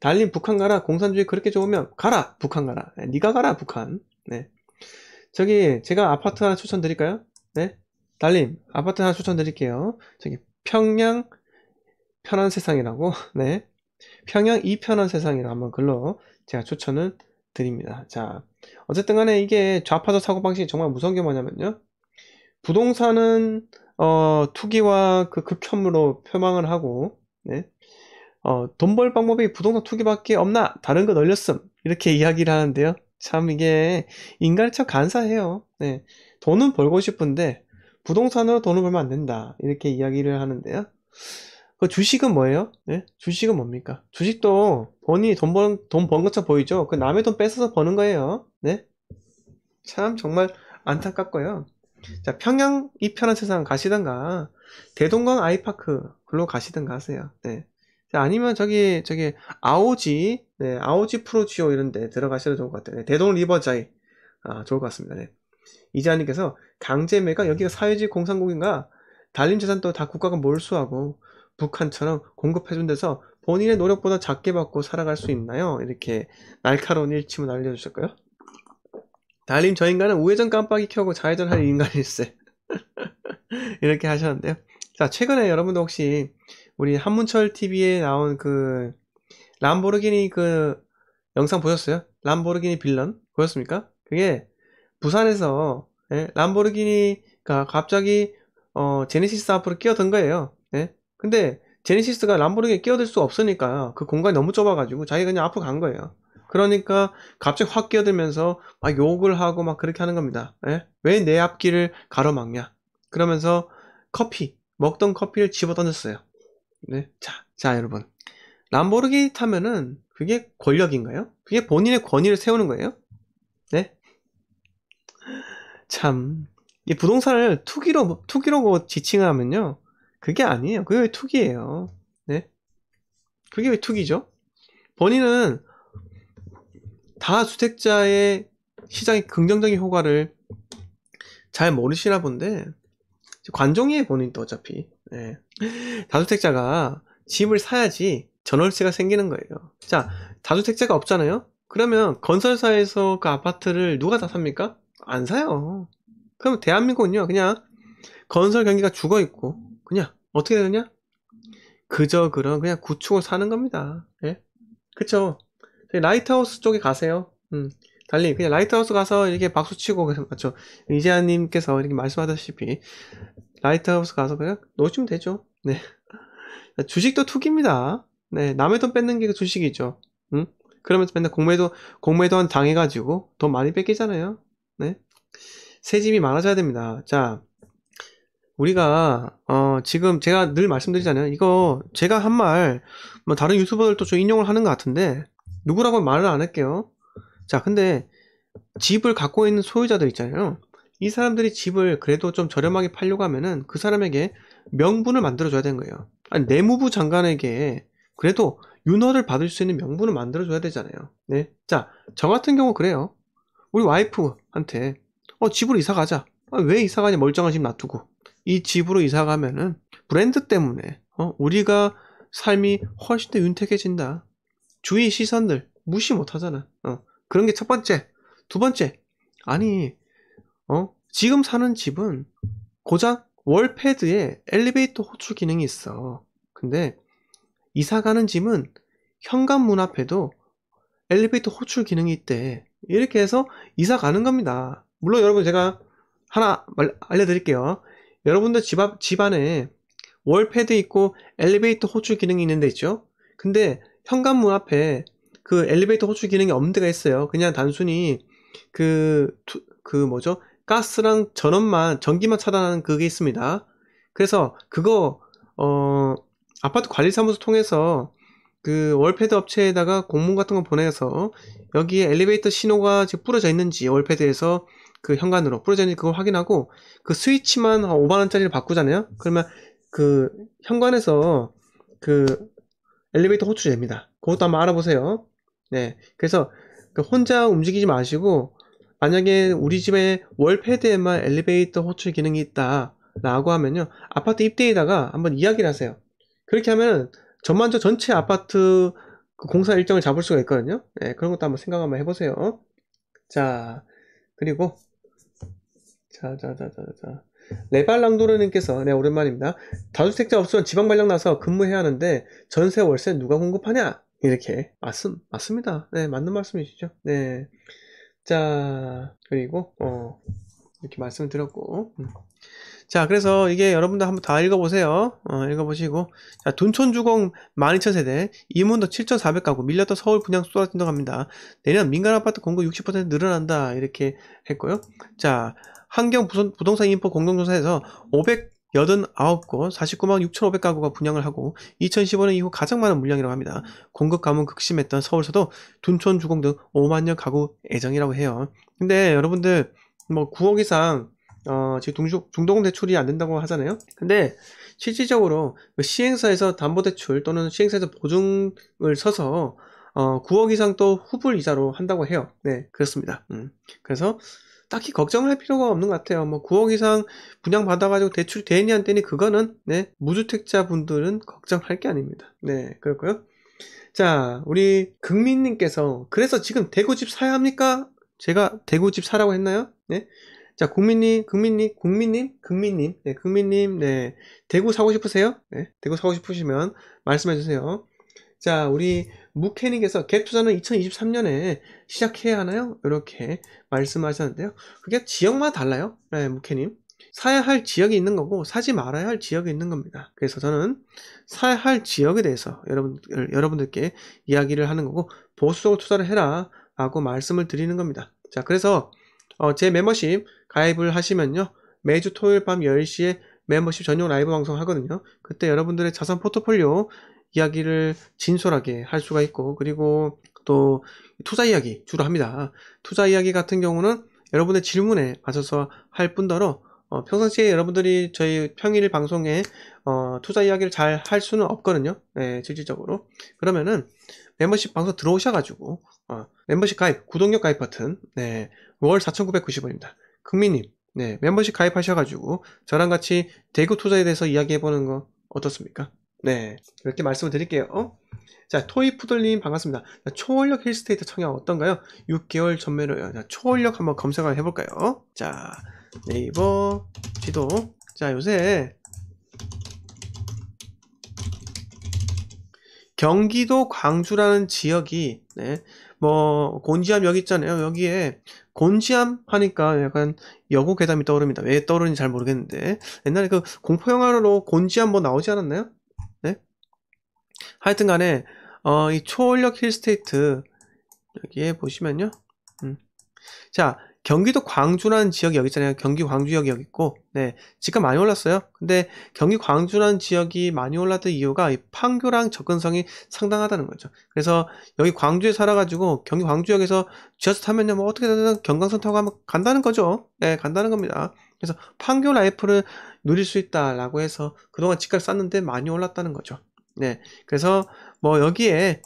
달님 북한 가라. 공산주의 그렇게 좋으면 가라. 북한 가라. 네, 니가 가라 북한. 네. 저기 제가 아파트 하나 추천드릴까요? 네. 달님 아파트 하나 추천드릴게요. 저기 평양 편한 세상이라고. 네. 평양 이편한 세상이라 한번 글로 제가 추천을 드립니다. 자, 어쨌든 간에 이게 좌파적 사고방식이 정말 무서운 게 뭐냐면요. 부동산은 투기와 그 극혐으로 표방을 하고, 네. 돈 벌 방법이 부동산 투기밖에 없나? 다른 거 널렸음. 이렇게 이야기를 하는데요. 참 이게 인간이 참 간사해요. 네. 돈은 벌고 싶은데 부동산으로 돈을 벌면 안 된다. 이렇게 이야기를 하는데요. 그 주식은 뭐예요? 네? 주식은 뭡니까? 주식도 본인이 돈 번 것처럼 보이죠? 그 남의 돈 뺏어서 버는 거예요. 네? 참 정말 안타깝고요. 자, 평양 이편한 세상 가시던가 대동강 아이파크 글로 가시던가 하세요. 네. 자, 아니면 저기 아오지, 네, 아오지 프로지오 이런 데 들어가셔도 좋을 것 같아요. 네, 대동 리버자이 좋을 것 같습니다. 네. 이자님께서 강제매가 여기가 사회주의 공산국인가? 달림 재산도 다 국가가 몰수하고 북한처럼 공급해준 데서 본인의 노력보다 작게 받고 살아갈 수 있나요? 이렇게 날카로운 일침을 알려주셨고요. 달님 저 인간은 우회전 깜빡이 켜고 좌회전 할 인간일세. 이렇게 하셨는데요. 자, 최근에 여러분도 혹시 우리 한문철 TV에 나온 그 람보르기니 그 영상 보셨어요? 람보르기니 빌런 보셨습니까? 그게 부산에서 람보르기니가 갑자기 제네시스 앞으로 끼어든 거예요. 근데 제네시스가 람보르기니에 끼어들 수 없으니까 그 공간이 너무 좁아가지고 자기가 그냥 앞으로 간 거예요. 그러니까 갑자기 확 끼어들면서 막 욕을 하고 막 그렇게 하는 겁니다. 왜 내 앞길을 가로막냐? 그러면서 먹던 커피를 집어 던졌어요. 네. 자, 여러분. 람보르기니 타면은 그게 권력인가요? 그게 본인의 권위를 세우는 거예요? 네? 참, 이 부동산을 투기로 지칭하면요. 그게 아니에요. 그게 왜 투기예요? 네? 그게 왜 투기죠? 본인은 다주택자의 시장의 긍정적인 효과를 잘 모르시나 본데, 관종이에요, 본인도 어차피. 네. 다주택자가 집을 사야지 전월세가 생기는 거예요. 자, 다주택자가 없잖아요? 그러면 건설사에서 그 아파트를 누가 다 삽니까? 안 사요. 그럼 대한민국은요, 그냥 건설 경기가 죽어 있고, 그냥 어떻게 되느냐? 그저 그런 그냥 구축을 사는 겁니다. 예? 그쵸? 저기 라이트하우스 쪽에 가세요. 달리 그냥 라이트하우스 가서 이렇게 박수 치고, 맞죠? 이재한님께서 이렇게 말씀하다시피 라이트하우스 가서 그냥 놓으시면 되죠. 네. 주식도 투기입니다. 네, 남의 돈 뺏는 게 주식이죠. 그러면서 맨날 공매도한 당해가지고 돈 많이 뺏기잖아요. 네. 새 집이 많아져야 됩니다. 자, 우리가 지금 제가 늘 말씀드리잖아요. 이거 제가 한 말 뭐 다른 유튜버들도 좀 인용을 하는 것 같은데 누구라고 말을 안 할게요. 자, 근데 집을 갖고 있는 소유자들 있잖아요. 이 사람들이 집을 그래도 좀 저렴하게 팔려고 하면은 그 사람에게 명분을 만들어줘야 되는 거예요. 아니, 내무부 장관에게 그래도 윤허를 받을 수 있는 명분을 만들어줘야 되잖아요. 네. 자, 저 같은 경우 그래요. 우리 와이프한테 집으로 이사 가자. 왜 이사 가냐, 멀쩡한 집 놔두고. 이 집으로 이사 가면은 브랜드 때문에 우리가 삶이 훨씬 더 윤택해진다. 주위 시선들 무시 못 하잖아. 그런 게 첫 번째. 두 번째, 아니 지금 사는 집은 고작 월패드에 엘리베이터 호출 기능이 있어. 근데 이사 가는 집은 현관문 앞에도 엘리베이터 호출 기능이 있대. 이렇게 해서 이사 가는 겁니다. 물론 여러분, 제가 하나 알려드릴게요. 여러분들 집 안에 월패드 있고 엘리베이터 호출 기능이 있는 데 있죠. 근데 현관문 앞에 그 엘리베이터 호출 기능이 없는 데가 있어요. 그냥 단순히 뭐죠? 가스랑 전기만 차단하는 그게 있습니다. 그래서 그거 아파트 관리사무소 통해서 그 월패드 업체에다가 공문 같은 거 보내서 여기에 엘리베이터 신호가 지금 뿌려져 있는지, 월패드에서 그 현관으로 뿌려져 있는지 그걸 확인하고 그 스위치만 5만원짜리를 바꾸잖아요. 그러면 그 현관에서 그 엘리베이터 호출이 됩니다. 그것도 한번 알아보세요. 네. 그래서 혼자 움직이지 마시고, 만약에 우리 집에 월패드에만 엘리베이터 호출 기능이 있다 라고 하면요, 아파트 입대에다가 한번 이야기를 하세요. 그렇게 하면 전체 아파트 그 공사 일정을 잡을 수가 있거든요. 네, 그런 것도 한번 생각 한번 해보세요. 자, 그리고 자. 레발랑도르님께서 네, 오랜만입니다. 다주택자 없으면 지방발령 나서 근무해야 하는데 전세 월세 누가 공급하냐? 이렇게 맞습니다. 네, 맞는 말씀이시죠. 네. 자, 그리고 이렇게 말씀을 드렸고 자, 그래서 이게 여러분들 한번 다 읽어보세요. 읽어보시고 자, 둔촌주공 12,000세대 이문도 7,400가구 밀렸다 서울 분양 쏟아진다고 합니다. 내년 민간 아파트 공급 60% 늘어난다 이렇게 했고요. 자, 환경 부동산 인포 공동조사에서 589곳 49만 6,500가구가 분양을 하고 2015년 이후 가장 많은 물량이라고 합니다. 공급 가뭄 극심했던 서울서도 둔촌 주공 등 5만여 가구 예정이라고 해요. 근데 여러분들 뭐 9억 이상 지금 중도금 대출이 안 된다고 하잖아요. 근데 실질적으로 시행사에서 담보대출 또는 시행사에서 보증을 서서 9억 이상 또 후불 이자로 한다고 해요. 네, 그렇습니다. 그래서 딱히 걱정할 필요가 없는 것 같아요. 뭐 9억 이상 분양 받아가지고 대출이 되니 안 되니 그거는 네, 무주택자 분들은 걱정할 게 아닙니다. 네, 그렇고요. 자, 우리 극민님께서 그래서 지금 대구 집 사야 합니까? 제가 대구 집 사라고 했나요? 네. 자, 국민님, 네, 대구 사고 싶으세요? 네, 대구 사고 싶으시면 말씀해주세요. 자, 우리 무캐닉에서 갭 투자는 2023년에 시작해야 하나요? 이렇게 말씀하셨는데요. 그게 지역마다 달라요. 네, 무캐님. 사야 할 지역이 있는 거고 사지 말아야 할 지역이 있는 겁니다. 그래서 저는 사야 할 지역에 대해서 여러분들께 이야기를 하는 거고 보수적으로 투자를 해라 라고 말씀을 드리는 겁니다. 자, 그래서 제 멤버십 가입을 하시면요 매주 토요일 밤 10시에 멤버십 전용 라이브 방송 하거든요. 그때 여러분들의 자산 포트폴리오 이야기를 진솔하게 할 수가 있고 그리고 또 투자 이야기 주로 합니다. 투자 이야기 같은 경우는 여러분의 질문에 맞춰서 할 뿐더러 평상시에 여러분들이 저희 평일 방송에 투자 이야기를 잘 할 수는 없거든요. 네, 실질적으로. 그러면은 멤버십 방송 들어오셔가지고 멤버십 가입, 구독료 가입 버튼 네, 월 4,990원입니다. 극민님 네, 멤버십 가입하셔가지고 저랑 같이 대구 투자에 대해서 이야기해보는 거 어떻습니까? 네, 이렇게 말씀을 드릴게요. 자, 토이푸들님 반갑습니다. 자, 초원력 힐스테이트 청약 어떤가요? 6개월 전매로요. 자, 초원력 한번 검색을 해볼까요? 자, 네이버 지도. 자, 요새 경기도 광주라는 지역이 네, 뭐 곤지암 여기 있잖아요. 여기에 곤지암 하니까 약간 여고 괴담이 떠오릅니다. 왜 떠오르는지 잘 모르겠는데 옛날에 그 공포 영화로 곤지암 뭐 나오지 않았나요? 네. 하여튼 간에 이 초원력 힐스테이트 여기에 보시면요. 자, 경기도 광주라는 지역이 여기 있잖아요. 경기 광주역이 여기 있고, 네, 집값 많이 올랐어요. 근데 경기 광주라는 지역이 많이 올랐던 이유가 이 판교랑 접근성이 상당하다는 거죠. 그래서 여기 광주에 살아가지고 경기 광주역에서 지하철 타면요, 뭐 어떻게든 경강선 타고 가면 간다는 거죠. 네, 간다는 겁니다. 그래서 판교 라이프를 누릴 수 있다라고 해서 그동안 집값 쌌는데 많이 올랐다는 거죠. 네, 그래서 뭐 여기에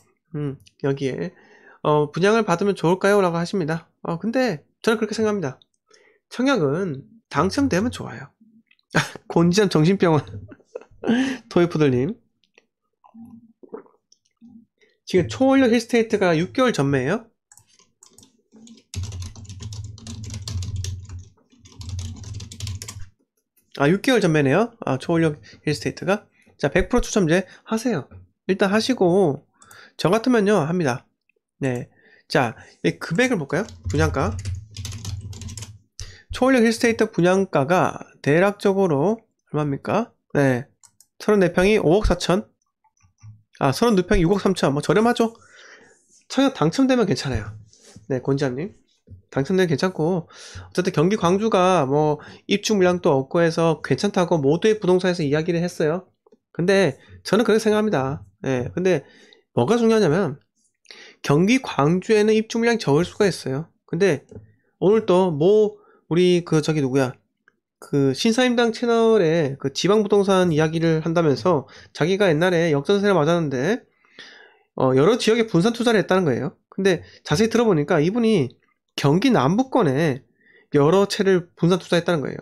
분양을 받으면 좋을까요? 라고 하십니다. 근데 저는 그렇게 생각합니다. 청약은 당첨되면 좋아요. 곤지암 정신병원 토이푸들님 지금 초원력 힐스테이트가 6개월 전매예요. 아, 6개월 전매네요. 초원력 힐스테이트가. 자, 100% 추첨제 하세요. 일단 하시고 저 같으면요 합니다. 네, 자, 금액을 볼까요? 분양가. 초원력 힐스테이트 분양가가 대략적으로 얼마입니까? 네, 34평이 5억 4천. 32평이 6억 3천. 뭐 저렴하죠? 청약 당첨되면 괜찮아요. 네, 곤지암님 당첨되면 괜찮고 어쨌든 경기 광주가 뭐 입주 물량도 없고 해서 괜찮다고 모두의 부동산에서 이야기를 했어요. 근데 저는 그렇게 생각합니다. 네, 근데 뭐가 중요하냐면 경기 광주에는 입주 물량이 적을 수가 있어요. 근데 오늘 또 우리 저기 누구야 그 신사임당 채널에 그 지방부동산 이야기를 한다면서 자기가 옛날에 역전세를 맞았는데 여러 지역에 분산 투자를 했다는 거예요. 근데 자세히 들어보니까 이분이 경기 남부권에 여러 채를 분산 투자했다는 거예요.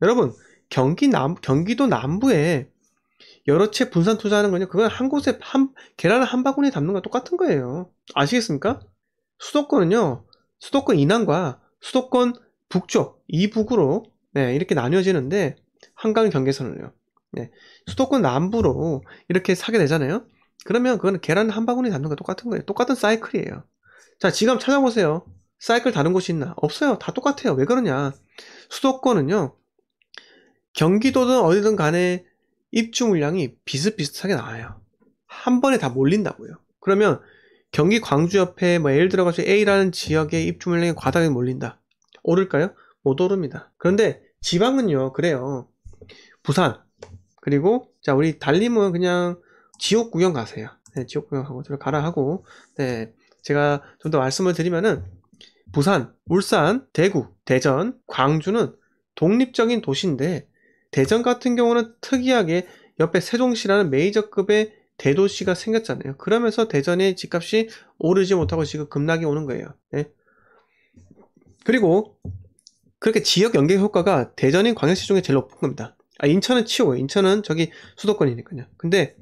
여러분 경기도 남부에 여러 채 분산 투자하는 거냐? 그건 한 곳에 계란을 한 바구니에 담는 거랑 똑같은 거예요. 아시겠습니까? 수도권은요, 수도권 이남과 수도권 북쪽, 이북으로 네, 이렇게 나뉘어지는데 한강 경계선을요. 네, 수도권 남부로 이렇게 사게 되잖아요. 그러면 그거는 계란 한 바구니 담는 거 똑같은 거예요. 똑같은 사이클이에요. 자, 지금 찾아보세요. 사이클 다른 곳이 있나? 없어요. 다 똑같아요. 왜 그러냐? 수도권은요, 경기도든 어디든 간에 입주 물량이 비슷비슷하게 나와요. 한 번에 다 몰린다고요. 그러면 경기 광주 옆에 뭐 예를 들어가지고 A라는 지역의 입주 물량이 과다하게 몰린다. 오를까요? 못 오릅니다. 그런데 지방은요, 그래요. 부산, 그리고 자, 우리 달님은 그냥 지역 구경 가세요. 네, 지역 구경하고 저를 가라 하고, 네, 제가 좀 더 말씀을 드리면은 부산, 울산, 대구, 대전, 광주는 독립적인 도시인데 대전 같은 경우는 특이하게 옆에 세종시라는 메이저급의 대도시가 생겼잖아요. 그러면서 대전의 집값이 오르지 못하고 지금 급락이 오는 거예요. 네. 그리고 그렇게 지역 연계 효과가 대전인 광역시 중에 제일 높은 겁니다. 인천은 치우고 인천은 저기 수도권이니까요. 근데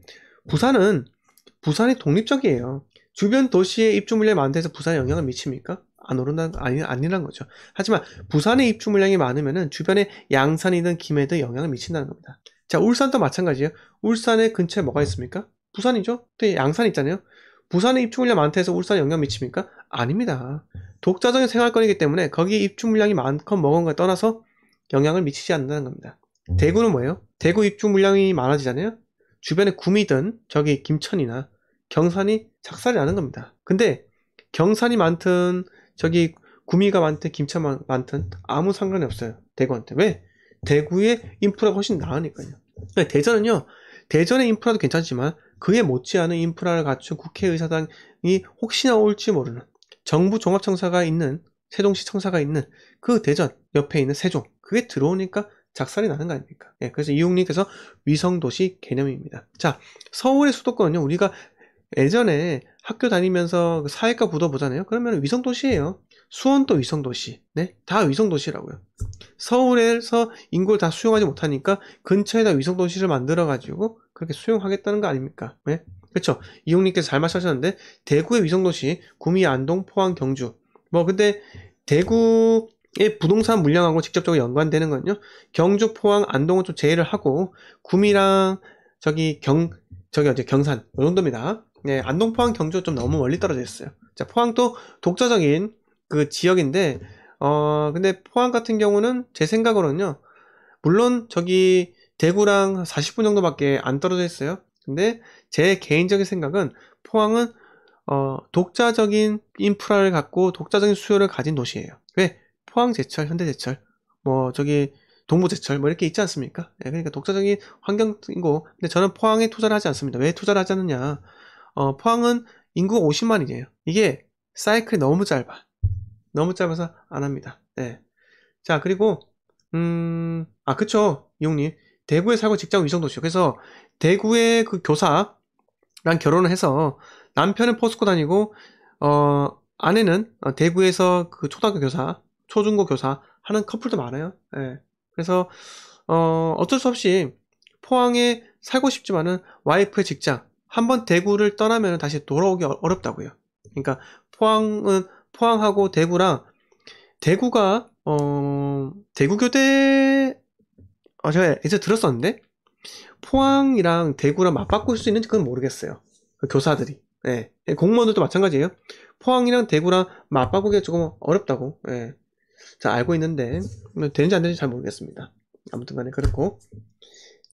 부산이 독립적이에요. 주변 도시의 입주 물량이 많다 해서 부산에 영향을 미칩니까? 안 오른다는 아니란 거죠. 하지만 부산의 입주 물량이 많으면은 주변에 양산이든 김해든 영향을 미친다는 겁니다. 자, 울산도 마찬가지예요. 울산에 근처에 뭐가 있습니까? 부산이죠. 근데 양산 있잖아요. 부산에 입주 물량 많다 해서 울산에 영향 미칩니까? 아닙니다. 독자적인 생활권이기 때문에 거기 입주 물량이 많건 먹은 떠나서 영향을 미치지 않는다는 겁니다. 대구는 뭐예요? 대구 입주 물량이 많아지잖아요. 주변에 구미든 저기 김천이나 경산이 작살이 나는 겁니다. 근데 경산이 많든 저기 구미가 많든 김천 많든 아무 상관이 없어요. 대구한테. 왜? 대구의 인프라가 훨씬 나으니까요. 대전은요, 대전의 인프라도 괜찮지만 그에 못지않은 인프라를 갖춘 국회의사당이 혹시나 올지 모르는 정부 종합청사가 있는 세종시 청사가 있는 그 대전 옆에 있는 세종, 그게 들어오니까 작살이 나는 거 아닙니까? 예, 그래서 이용님께서 위성도시 개념입니다. 자, 서울의 수도권은요, 우리가 예전에 학교 다니면서 사회과 부도 보잖아요. 그러면 위성도시예요. 수원도 위성도시. 네, 다 위성도시라고요. 서울에서 인구를 다 수용하지 못하니까 근처에다 위성도시를 만들어가지고 그렇게 수용하겠다는 거 아닙니까? 네? 그렇죠. 이용님께서 잘 말씀하셨는데 대구의 위성도시, 구미, 안동, 포항, 경주. 뭐 근데 대구의 부동산 물량하고 직접적으로 연관되는 건요. 경주, 포항, 안동은 좀 제외를 하고 구미랑 저기 경산 이 정도입니다. 네, 안동, 포항, 경주 좀 너무 멀리 떨어져 있어요. 자, 포항도 독자적인 그 지역인데 근데 포항 같은 경우는 제 생각으로는요. 물론 저기 대구랑 40분 정도밖에 안 떨어져 있어요. 근데 제 개인적인 생각은 포항은 독자적인 인프라를 갖고 독자적인 수요를 가진 도시예요. 왜? 포항제철, 현대제철, 뭐 저기 동부제철 뭐 이렇게 있지 않습니까? 네, 그러니까 독자적인 환경이고, 근데 저는 포항에 투자를 하지 않습니다. 왜 투자를 하지 않느냐? 포항은 인구가 50만이에요. 이게 사이클이 너무 짧아. 너무 짧아서 안 합니다. 네. 자, 그리고 그쵸, 이용님. 대구에 살고 직장 위성도시요. 그래서 대구의 그 교사랑 결혼을 해서 남편은 포스코 다니고 아내는 대구에서 그 초등학교 교사, 초중고 교사 하는 커플도 많아요. 예. 그래서 어쩔 수 없이 포항에 살고 싶지만은 와이프의 직장 한번 대구를 떠나면 다시 돌아오기 어렵다고요. 그러니까 포항하고 대구랑 대구가 대구교대 제가 이제 들었었는데 포항이랑 대구랑 맞바꿀 수 있는지 그건 모르겠어요. 그 교사들이. 예. 공무원들도 마찬가지예요. 포항이랑 대구랑 맞바꾸기가 조금 어렵다고. 자, 알고 있는데 되는지 안 되는지 잘 모르겠습니다. 아무튼 간에 그렇고.